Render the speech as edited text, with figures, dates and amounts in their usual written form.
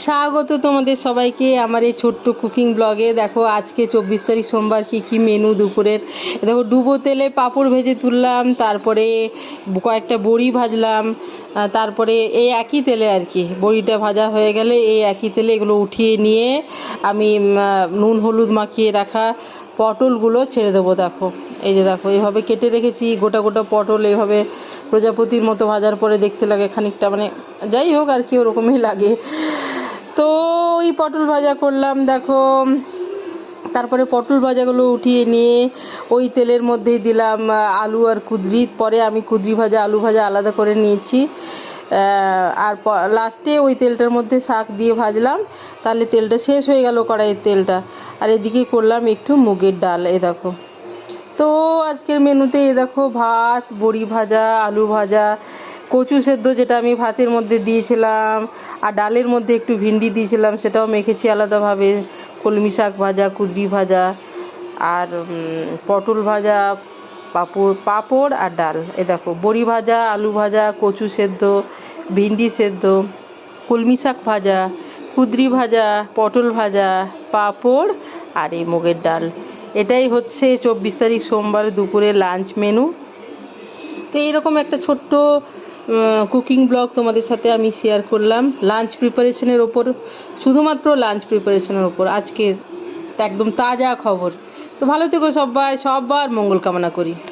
স্বাগত তোমাদের সবাইকে আমার এই ছোট্ট কুকিং ব্লগে। দেখো আজকে 24 তারিখ সোমবার কি কি মেনু দুপুরের। দেখো ডুবো তেলে পাঁপড় ভেজে তুললাম, তারপরে কয়েকটা বড়ি ভাজলাম, তারপরে এই একই তেলে আর কি বড়িটা ভাজা হয়ে গেলে এই একই তেলে এগুলো উঠিয়ে নিয়ে আমি নুন হলুদ মাখিয়ে রাখা পটলগুলো ছেড়ে দেবো। দেখো এই যে দেখো এভাবে কেটে রেখেছি গোটা গোটা পটল, এভাবে প্রজাপতির মতো ভাজার পরে দেখতে লাগে খানিকটা, মানে যাই হোক আর কি ওরকমই লাগে। তো ওই পটল ভাজা করলাম দেখো, তারপরে পটল ভাজাগুলো উঠিয়ে নিয়ে ওই তেলের মধ্যেই দিলাম আলু আর কুঁদরি। পরে আমি কুঁদরি ভাজা আলু ভাজা আলাদা করে নিয়েছি, আর লাস্টে ওই তেলটার মধ্যে শাক দিয়ে ভাজলাম, তাহলে তেলটা শেষ হয়ে গেল কড়াইয়ের তেলটা। আর এদিকে করলাম একটু মুগের ডাল। এ দেখো, তো আজকের মেনুতে এ দেখো ভাত, বড়ি ভাজা, আলু ভাজা, কচু সেদ্ধ যেটা আমি ভাতের মধ্যে দিয়েছিলাম, আর ডালের মধ্যে একটু ভিন্ডি দিয়েছিলাম সেটাও মেখেছি আলাদাভাবে, কলমি শাক ভাজা, কুঁদরি ভাজা, আর পটল ভাজা, পাঁপড় আর ডাল। এ দেখো বড়ি ভাজা, আলু ভাজা, কচু সেদ্ধ, ভিন্ডি সেদ্ধ, কলমি শাক ভাজা, কুঁদরি ভাজা, পটল ভাজা, পাঁপড় আর এই মুগের ডাল। এটাই হচ্ছে 24 তারিখ সোমবার দুপুরে লাঞ্চ মেনু। তো এইরকম একটা ছোট্ট কুকিং ব্লগ তোমাদের সাথে আমি শেয়ার করলাম লাঞ্চ প্রিপারেশনের ওপর, শুধুমাত্র লাঞ্চ প্রিপারেশনের ওপর আজকের একদম তাজা খবর। তো ভালো থেকো সবাই, সবার মঙ্গল কামনা করি।